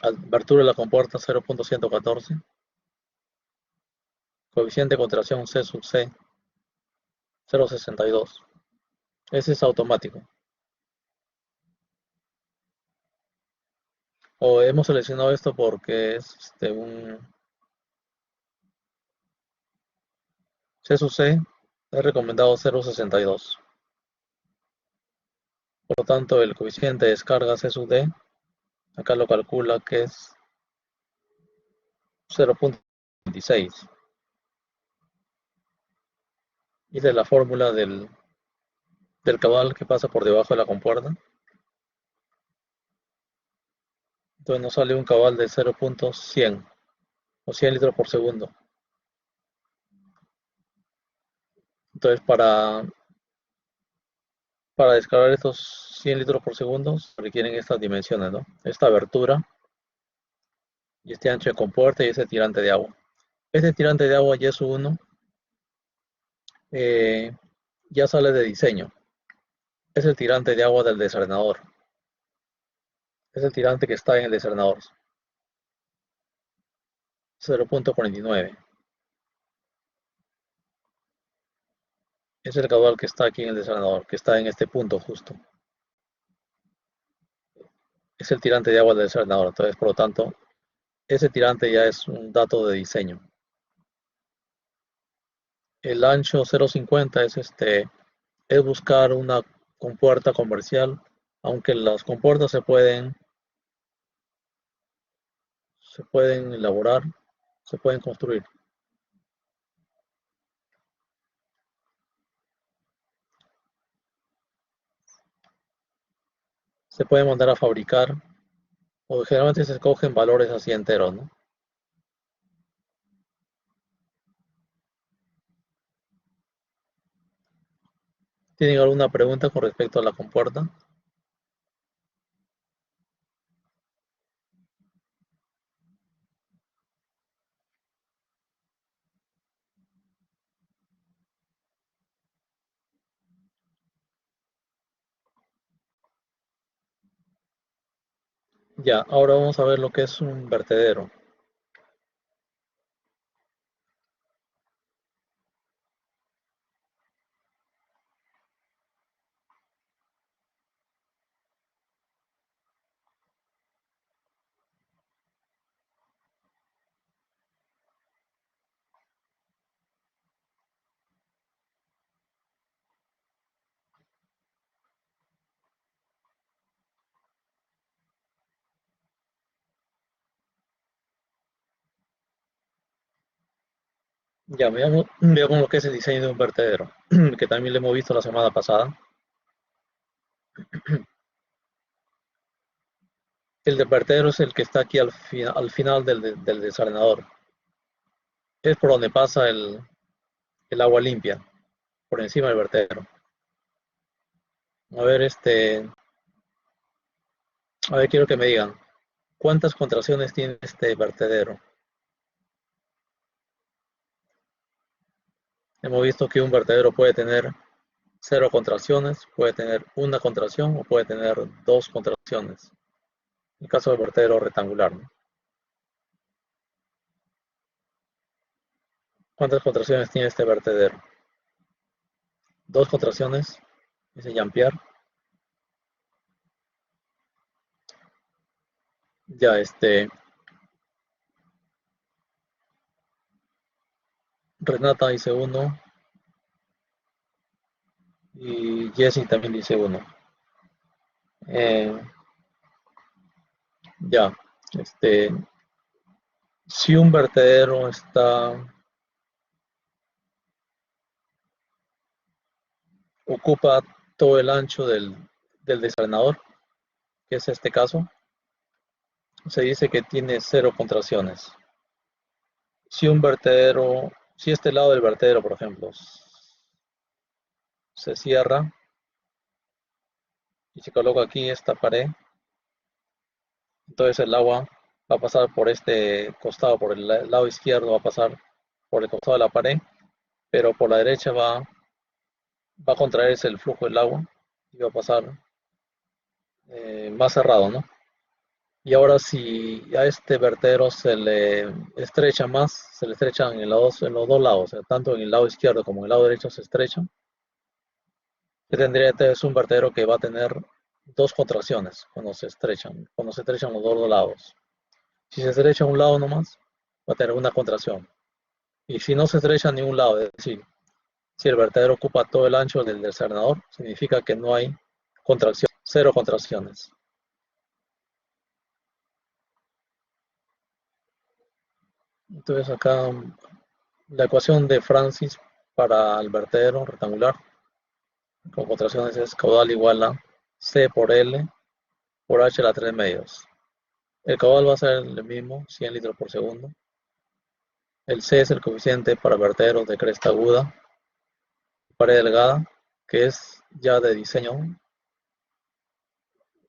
abertura de la compuerta 0.114, coeficiente de contracción C sub C 0.62. Ese es automático. O hemos seleccionado esto porque es un C sub C es recomendado 0.62. Por lo tanto, el coeficiente de descarga C sub D, acá lo calcula que es 0.26. Y de la fórmula del cabal que pasa por debajo de la compuerta. Entonces nos sale un cabal de 0.100 o 100 litros por segundo. Entonces para descargar estos 100 litros por segundo se requieren estas dimensiones, ¿no? Esta abertura y este ancho de compuerta y ese tirante de agua. Este tirante de agua YES1 ya sale de diseño. Es el tirante de agua del desalenador. Es el tirante que está en el desalenador. 0.49. Es el caudal que está aquí en el desalenador, que está en este punto justo. Es el tirante de agua del desalenador. Entonces, por lo tanto, ese tirante ya es un dato de diseño. El ancho 0.50 es buscar una compuerta comercial, aunque las compuertas se pueden elaborar, se pueden construir. Se pueden mandar a fabricar, o generalmente se escogen valores así enteros, ¿no? ¿Tienen alguna pregunta con respecto a la compuerta? Ya, ahora vamos a ver lo que es un vertedero. Ya, veamos lo que es el diseño de un vertedero, que también lo hemos visto la semana pasada. El del vertedero es el que está aquí al final del desalenador. Es por donde pasa el agua limpia, por encima del vertedero. A ver, quiero que me digan, ¿cuántas contracciones tiene este vertedero? Hemos visto que un vertedero puede tener 0 contracciones, puede tener una contracción o puede tener 2 contracciones. En el caso del vertedero rectangular, ¿no? ¿Cuántas contracciones tiene este vertedero? 2 contracciones, dice Jean-Pierre. Ya, Renata dice 1 y Jesse también dice 1. Ya, si un vertedero ocupa todo el ancho del desalenador, que es este caso, se dice que tiene 0 contracciones. Si este lado del vertedero, por ejemplo, se cierra y se coloca aquí esta pared, entonces el agua va a pasar por este costado, por el lado izquierdo va a pasar por el costado de la pared, pero por la derecha va a contraerse el flujo del agua y va a pasar más cerrado, ¿no? Y ahora si a este vertedero se le estrecha más, se le estrechan en los dos lados, o sea, tanto en el lado izquierdo como en el lado derecho se estrechan, es un vertedero que va a tener 2 contracciones cuando se estrechan los dos lados. Si se estrecha un lado nomás, va a tener una contracción. Y si no se estrecha ni un lado, es decir, si el vertedero ocupa todo el ancho del desarnador, significa que no hay contracción, 0 contracciones. Entonces acá la ecuación de Francis para el vertedero rectangular con contracciones es caudal igual a C por L por H a la 3 medios. El caudal va a ser el mismo, 100 litros por segundo. El C es el coeficiente para vertederos de cresta aguda, pared delgada, que es ya de diseño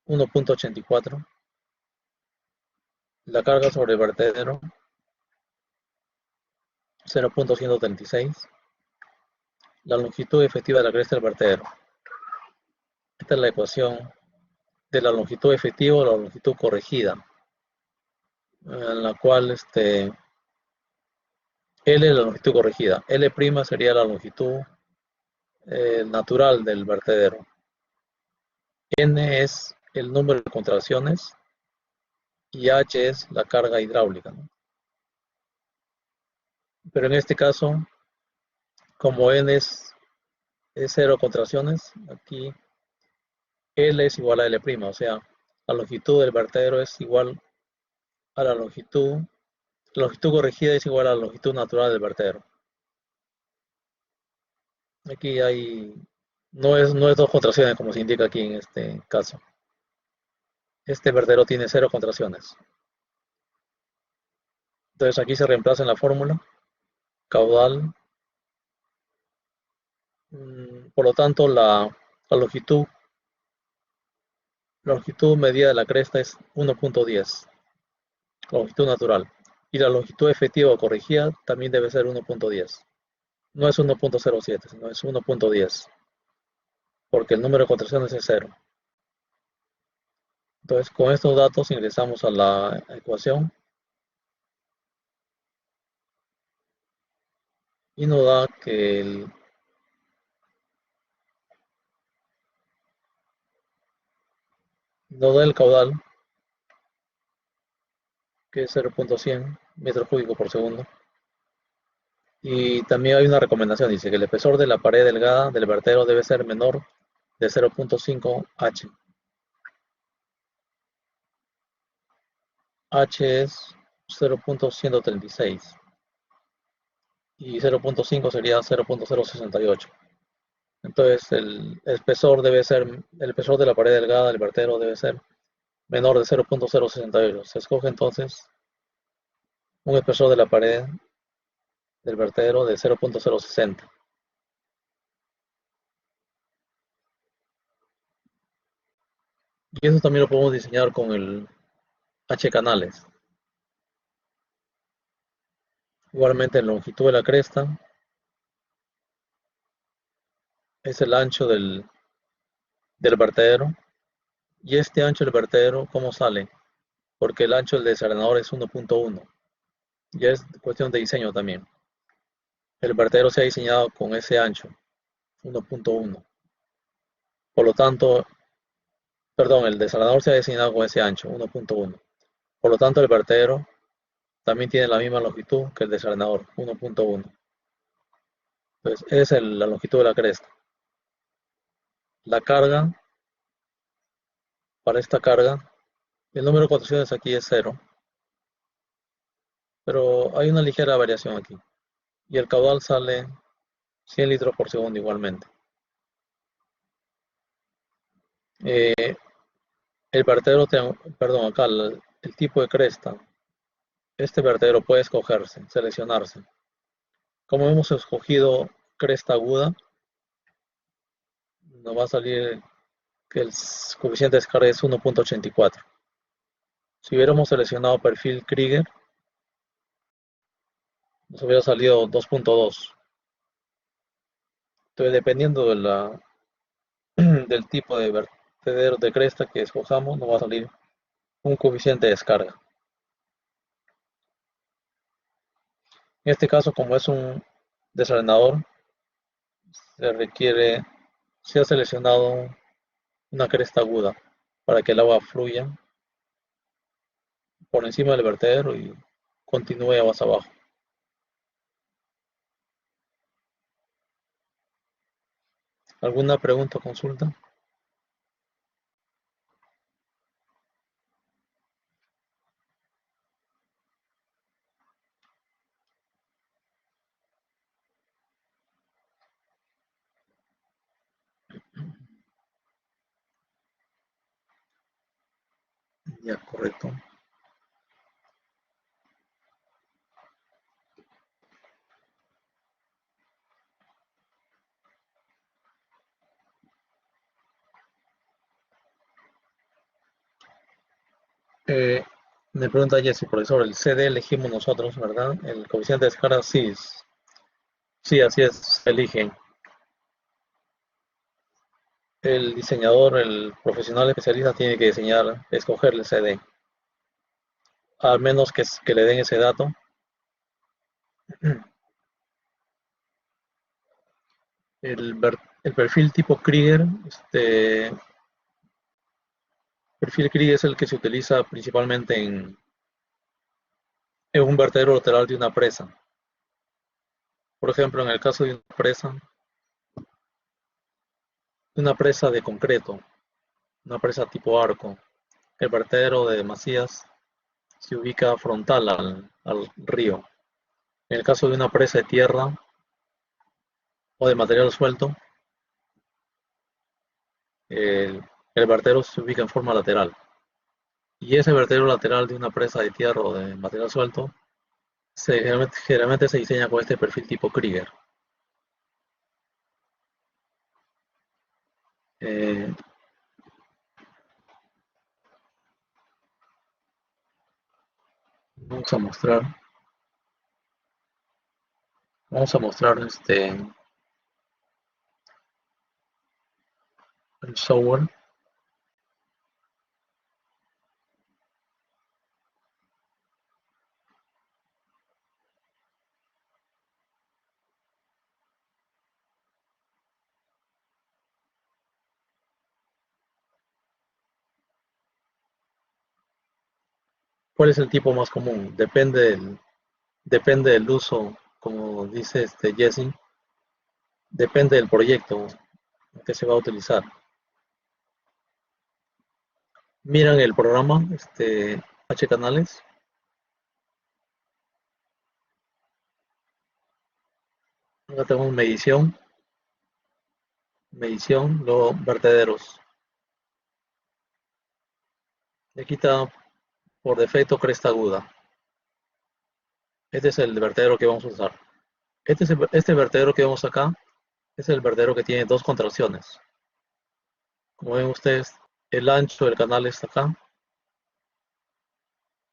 1.84. La carga sobre el vertedero 0.136. La longitud efectiva de la cresta del vertedero. Esta es la ecuación de la longitud efectiva o la longitud corregida, en la cual L es la longitud corregida. L' sería la longitud natural del vertedero. N es el número de contracciones y H es la carga hidráulica, ¿no? Pero en este caso, como N es 0 contracciones, aquí L es igual a L', o sea, la longitud del vertedero es igual a la longitud corregida es igual a la longitud natural del vertedero. Aquí no es dos contracciones como se indica aquí en este caso. Este vertedero tiene 0 contracciones. Entonces aquí se reemplaza en la fórmula caudal. Por lo tanto, la longitud, la longitud medida de la cresta es 1.10, longitud natural. Y la longitud efectiva o corregida también debe ser 1.10. No es 1.07, sino es 1.10, porque el número de contracciones es 0. Entonces, con estos datos ingresamos a la ecuación y nos da que el caudal, que es 0.100 metros cúbicos por segundo. Y también hay una recomendación, dice que el espesor de la pared delgada del vertedero debe ser menor de 0.5 H. H es 0.136 y 0.5 sería 0.068. Entonces el espesor de la pared delgada del vertedero debe ser menor de 0.068. Se escoge entonces un espesor de la pared del vertedero de 0.060. Y eso también lo podemos diseñar con el H canales. Igualmente la longitud de la cresta es el ancho del vertedero. Y este ancho del vertedero, ¿cómo sale? Porque el ancho del desarenador es 1.1. Ya es cuestión de diseño también. El vertedero se ha diseñado con ese ancho, 1.1. Por lo tanto, perdón, el desarenador se ha diseñado con ese ancho, 1.1. Por lo tanto, el vertedero también tiene la misma longitud que el desarenador, 1.1. Entonces, esa es la longitud de la cresta. La carga, para esta carga, el número de contracciones aquí es 0, pero hay una ligera variación aquí. Y el caudal sale 100 litros por segundo igualmente. Eh, el vertedero, perdón, acá el tipo de cresta. Este vertedero puede escogerse, seleccionarse. Como hemos escogido cresta aguda, nos va a salir que el coeficiente de descarga es 1.84. Si hubiéramos seleccionado perfil Krieger, nos hubiera salido 2.2. Entonces, dependiendo del tipo de vertedero de cresta que escojamos, nos va a salir un coeficiente de descarga. En este caso, como es un desalenador, se ha seleccionado una cresta aguda para que el agua fluya por encima del vertedero y continúe aguas abajo. ¿Alguna pregunta o consulta? Ya, correcto. Eh, Me pregunta Jesse, profesor, el CD elegimos nosotros, ¿verdad? El coeficiente de descarga, sí, sí, así es, se elige. El diseñador, el profesional especialista tiene que diseñar, escoger el CD, al menos que le den ese dato. El perfil tipo Krieger, perfil Krieger es el que se utiliza principalmente en un vertedero lateral de una presa. Por ejemplo, en el caso de una presa de concreto, una presa tipo arco, el vertedero de Macías se ubica frontal al río. En el caso de una presa de tierra o de material suelto, el vertedero se ubica en forma lateral. Y ese vertedero lateral de una presa de tierra o de material suelto generalmente se diseña con este perfil tipo Krieger. Eh, vamos a mostrar, vamos a mostrar el software. ¿Cuál es el tipo más común? Depende del uso, como dice Jesse, depende del proyecto que se va a utilizar. Miran el programa, H canales. Acá tenemos medición, luego vertederos. Le quita por defecto cresta aguda. Este es el vertedero que vamos a usar. Este vertedero que vemos acá es el vertedero que tiene dos contracciones. Como ven ustedes, el ancho del canal está acá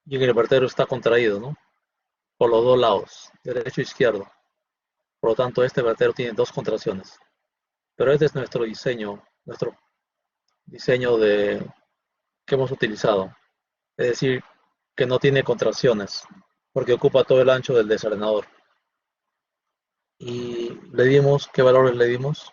y en el vertedero está contraído, ¿no? Por los dos lados, derecho e izquierdo. Por lo tanto, este vertedero tiene dos contracciones. Pero este es nuestro diseño que hemos utilizado. Es decir, que no tiene contracciones, porque ocupa todo el ancho del desarenador. Y le dimos, ¿qué valores le dimos?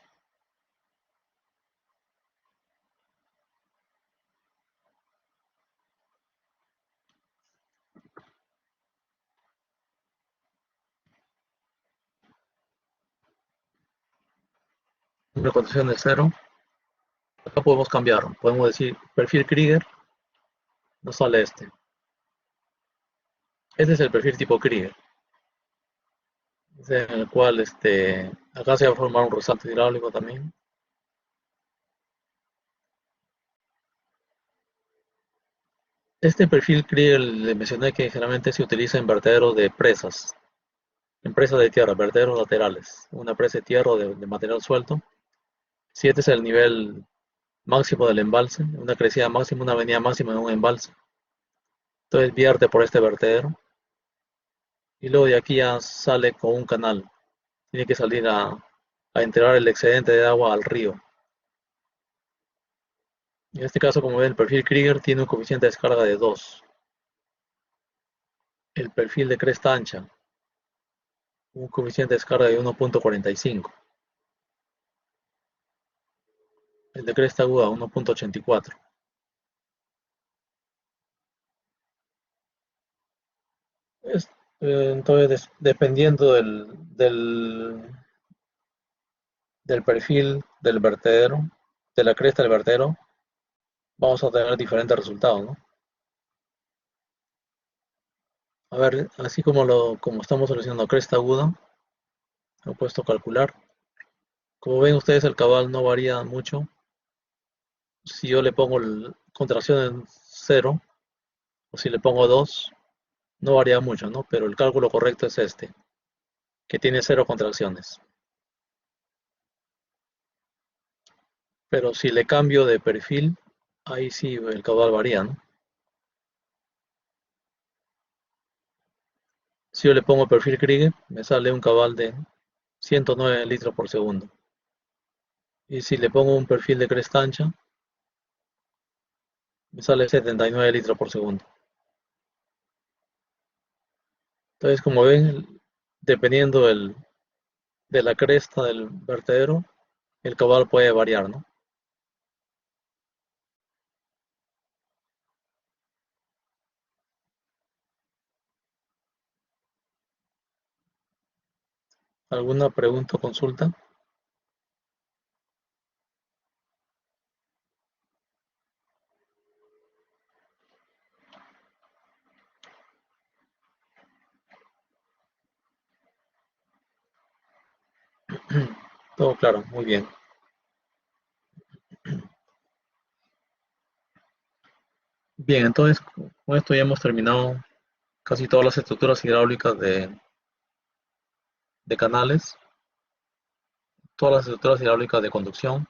Una contracción de 0. Acá podemos cambiar, podemos decir perfil Krieger, nos sale este. Este es el perfil tipo Krieger, en el cual acá se va a formar un resalte hidráulico también. Este perfil Krieger le mencioné que generalmente se utiliza en vertederos de presas, en presas de tierra, vertederos laterales, una presa de tierra o de material suelto. Si este es el nivel máximo del embalse, una crecida máxima, una avenida máxima de un embalse. Entonces vierte por este vertedero y luego de aquí ya sale con un canal. Tiene que salir a entregar el excedente de agua al río. En este caso, como ven, el perfil Krieger tiene un coeficiente de descarga de 2. El perfil de cresta ancha, un coeficiente de descarga de 1.45. El de cresta aguda, 1.84. Entonces, dependiendo del perfil del vertedero, de la cresta del vertedero, vamos a tener diferentes resultados, ¿no? A ver, así como estamos solucionando cresta aguda, he puesto calcular. Como ven ustedes, el cabal no varía mucho. Si yo le pongo contracción en 0, o si le pongo 2, no varía mucho, ¿no? Pero el cálculo correcto es este, que tiene 0 contracciones. Pero si le cambio de perfil, ahí sí el caudal varía, ¿no? Si yo le pongo perfil Krieger, me sale un caudal de 109 litros por segundo. Y si le pongo un perfil de cresta ancha, me sale 79 litros por segundo. Entonces, como ven, dependiendo de la cresta del vertedero, el caudal puede variar, ¿no? ¿Alguna pregunta o consulta? Todo claro, muy bien. Bien, entonces con esto ya hemos terminado casi todas las estructuras hidráulicas de canales, todas las estructuras hidráulicas de conducción.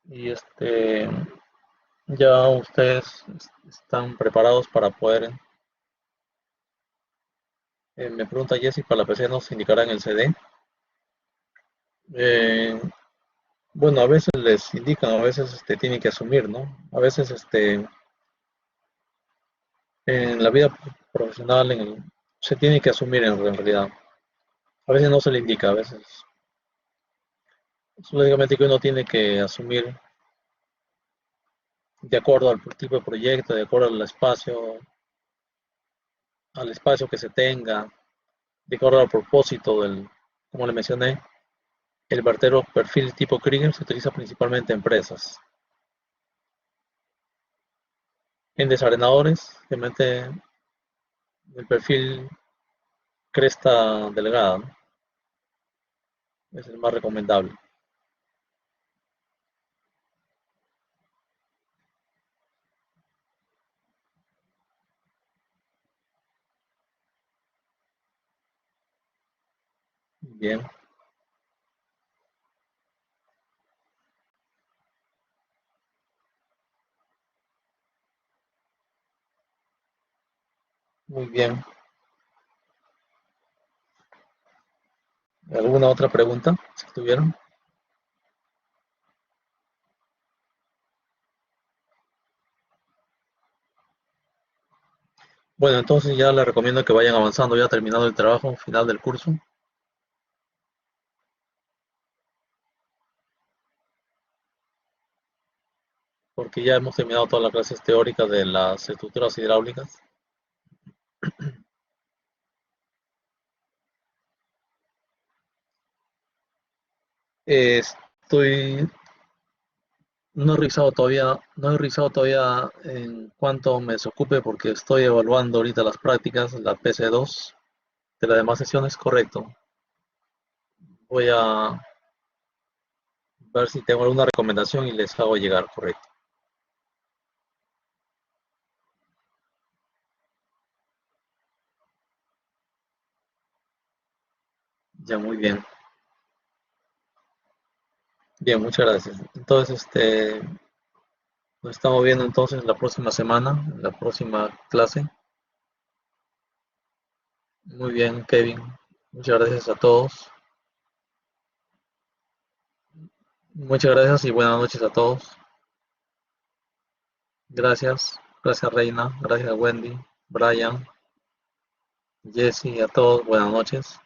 Y ya ustedes están preparados para poder, me pregunta Jessy, para la PC nos indicará en el CD. Eh, bueno, a veces les indican, a veces tienen que asumir, ¿no? A veces en la vida profesional se tiene que asumir en realidad. A veces no se le indica, a veces es lógicamente que uno tiene que asumir de acuerdo al tipo de proyecto, de acuerdo al espacio que se tenga, de acuerdo al propósito como le mencioné, el vertedero perfil tipo Krieger se utiliza principalmente en presas. En desarenadores, realmente el perfil cresta delgada, ¿no? Es el más recomendable. Bien, muy bien. ¿Alguna otra pregunta? Si tuvieron. Bueno, entonces ya les recomiendo que vayan avanzando, ya terminado el trabajo final del curso, porque ya hemos terminado todas las clases teóricas de las estructuras hidráulicas. Estoy, no he revisado todavía en cuánto me desocupe porque estoy evaluando ahorita las prácticas, la PC2 de las demás sesiones, correcto. Voy a ver si tengo alguna recomendación y les hago llegar, correcto. Ya, muy bien. Bien, muchas gracias. Entonces, nos estamos viendo entonces la próxima semana, en la próxima clase. Muy bien, Kevin. Muchas gracias a todos. Muchas gracias y buenas noches a todos. Gracias. Gracias, Reina. Gracias, Wendy, Brian, Jesse, a todos. Buenas noches.